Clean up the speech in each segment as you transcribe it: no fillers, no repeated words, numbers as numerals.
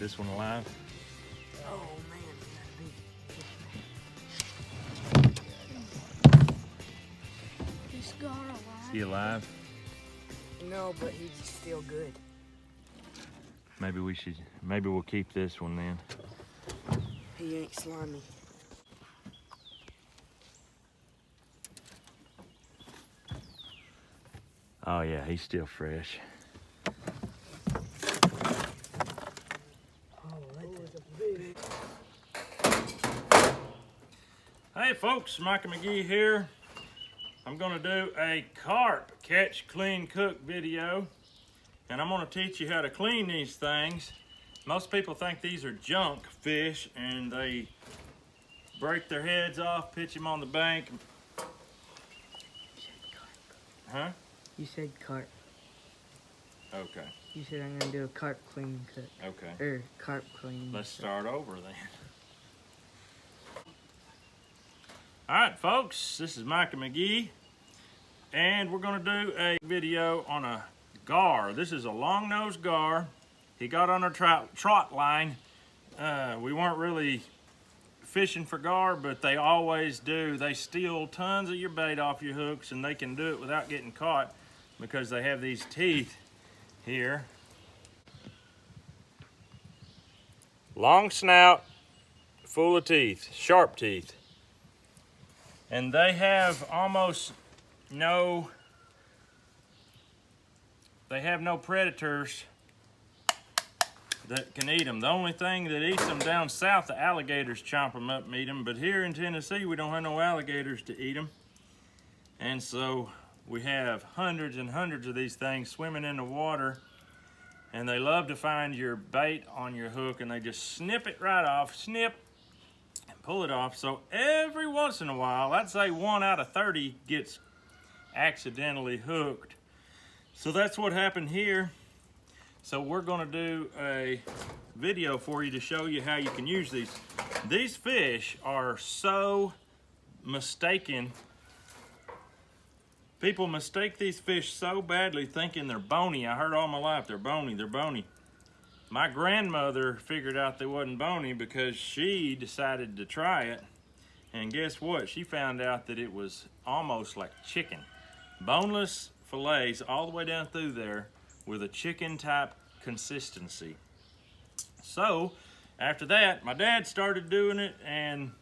this one alive? Oh man, Is Gar alive? Is he alive? no, but he's still good. Maybe we'll keep this one then. He ain't slimy. Oh yeah, he's still fresh. Hey folks, Micah McGee here. I'm gonna do a carp catch, clean, cook video. And I'm gonna teach you how to clean these things. Most people think these are junk fish and they break their heads off, pitch them on the bank. Huh? You said carp. Okay, You said I'm gonna do a carp clean cook. okay. Or carp clean. Let's start over then. All right, folks, this is Micah McGee, and we're gonna do a video on a gar. This is a long-nosed gar. He got on our trot line. We weren't really fishing for gar, but they always do. They steal tons of your bait off your hooks, and they can do it without getting caught because they have these teeth here. Long snout, full of teeth, sharp teeth. And they have almost no, predators that can eat them. The only thing that eats them down south, the alligators chomp them up and eat them. But here in Tennessee, we don't have no alligators to eat them. And so we have hundreds and hundreds of these things swimming in the water. And they love to find your bait on your hook and they just snip it right off, snip, and pull it off. So every once in a while, I'd say 1 out of 30 gets accidentally hooked. So that's what happened here. So we're gonna do a video for you to show you how you can use these. These fish are so mistaken. People mistake these fish so badly thinking they're bony. I heard all my life, they're bony, they're bony. My grandmother figured out they wasn't bony because she decided to try it. And guess what? She found out that it was almost like chicken. Boneless fillets all the way down through there with a chicken type consistency. So after that, my dad started doing it and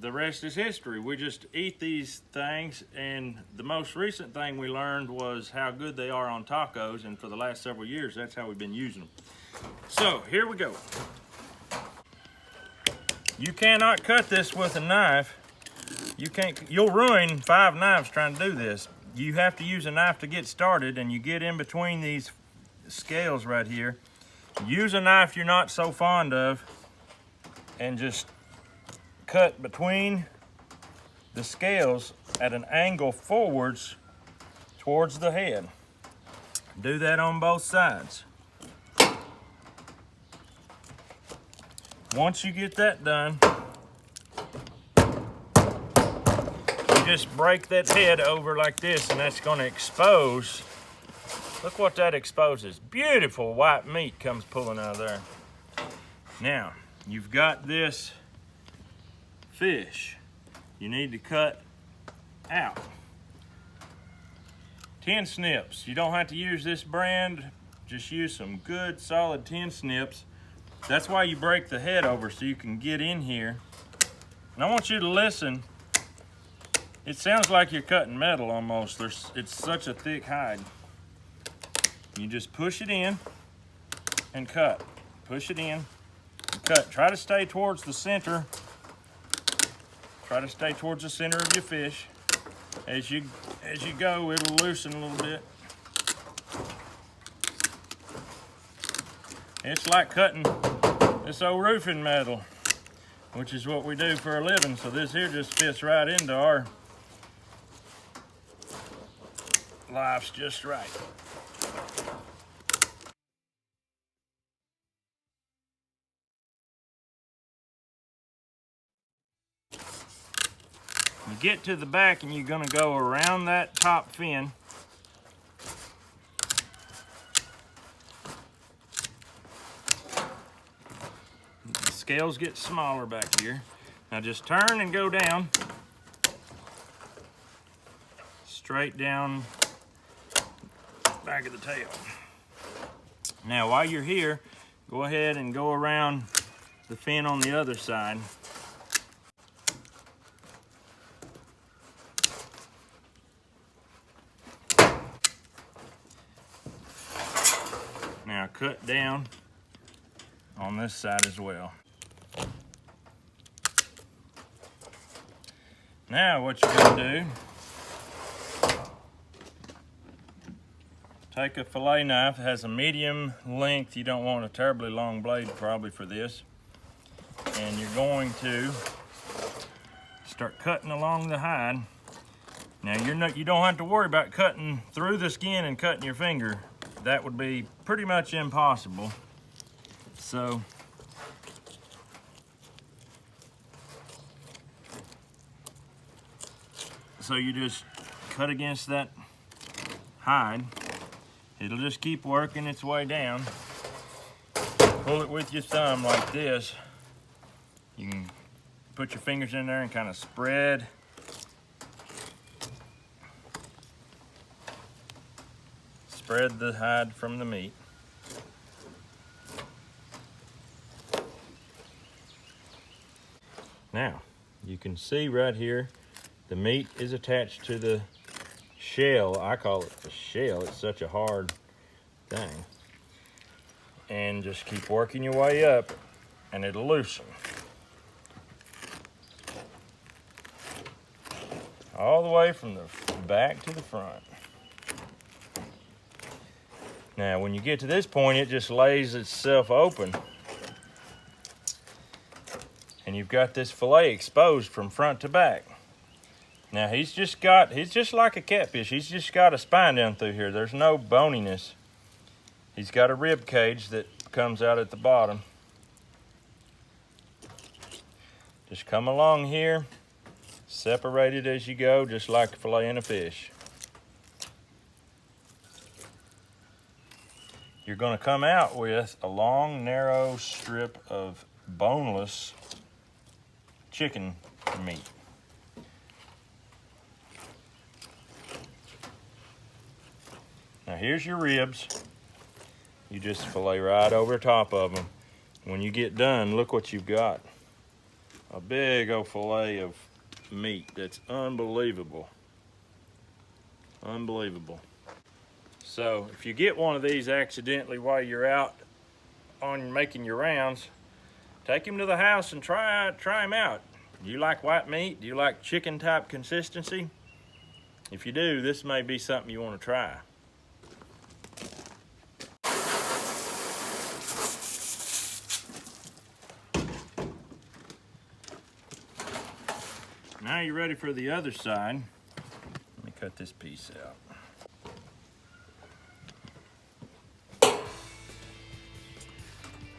the rest is history. We just eat these things, and the most recent thing we learned was how good they are on tacos, and for the last several years, that's how we've been using them. So here we go. You cannot cut this with a knife. You'll ruin 5 knives trying to do this. You have to use a knife to get started, and you get in between these scales right here. Use a knife you're not so fond of, and just cut between the scales at an angle forwards towards the head. Do that on both sides. Once you get that done, you just break that head over like this, and that's going to expose. Look what that exposes. Beautiful white meat comes pulling out of there. Now, you've got this fish you need to cut out. 10 snips. You don't have to use this brand, just use some good solid 10 snips. That's why you break the head over, so you can get in here. And I want you to listen. It sounds like you're cutting metal almost. It's such a thick hide. You just push it in and cut. Push it in and cut. Try to stay towards the center. Try to stay towards the center of your fish. As you go, it'll loosen a little bit. It's like cutting this old roofing metal, which is what we do for a living. So this here just fits right into our lives just right. You get to the back and you're gonna go around that top fin. scales get smaller back here. Now just turn and go down. Straight down back of the tail. Now while you're here, go ahead and go around the fin on the other side. Now cut down on this side as well. Now what you're gonna do, take a fillet knife. It has a medium length. You don't want a terribly long blade probably for this. And you're going to start cutting along the hide. Now you don't have to worry about cutting through the skin and cutting your finger. That would be pretty much impossible. So you just cut against that hide. It'll just keep working its way down. Pull it with your thumb like this. You can put your fingers in there and kind of spread. Spread the hide from the meat. Now, you can see right here, the meat is attached to the shell. I call it the shell. It's such a hard thing. And just keep working your way up and it'll loosen. All the way from the back to the front. Now, when you get to this point, it just lays itself open. And you've got this fillet exposed from front to back. Now he's just like a catfish. He's just got a spine down through here. There's no boniness. He's got a rib cage that comes out at the bottom. Just come along here, separate it as you go, just like filleting a fish. You're gonna come out with a long, narrow strip of boneless chicken meat. Now here's your ribs. You just fillet right over top of them. When you get done, look what you've got. A big old fillet of meat that's unbelievable. Unbelievable. So if you get one of these accidentally while you're out on making your rounds, take him to the house and try him out. Do you like white meat? Do you like chicken type consistency? If you do, this may be something you want to try. Now you're ready for the other side. Let me cut this piece out.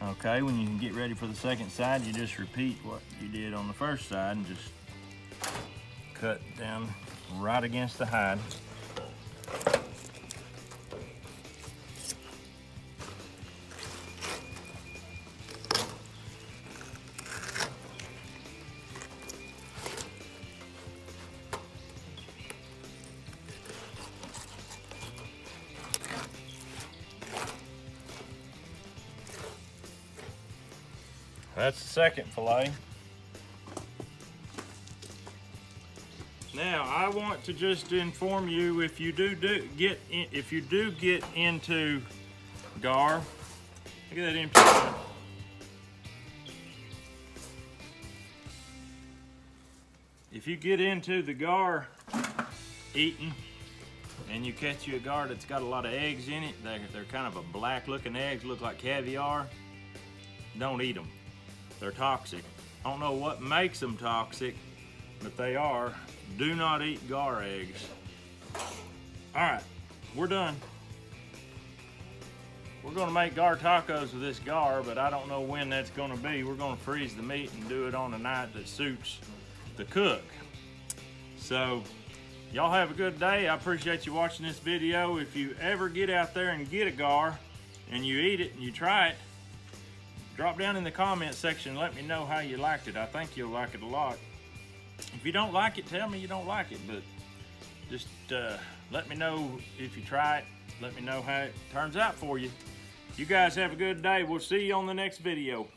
Okay, when you get ready for the second side, you just repeat what you did on the first side and just cut down right against the hide. That's the second fillet. Now I want to just inform you, if you do get into gar, look at that empty one. If you get into the gar eating and you catch you a gar that's got a lot of eggs in it, they're kind of a black looking eggs, look like caviar, don't eat them. They're toxic. I don't know what makes them toxic, but they are. Do not eat gar eggs. All right, we're done. We're gonna make gar tacos with this gar, but I don't know when that's gonna be. We're gonna freeze the meat and do it on a night that suits the cook. So, y'all have a good day. I appreciate you watching this video. If you ever get out there and get a gar and you eat it and you try it, Drop down in the comment section and let me know how you liked it. I think you'll like it a lot. If you don't like it, tell me you don't like it, but just let me know if you try it. Let me know how it turns out for you. You guys have a good day. We'll see you on the next video.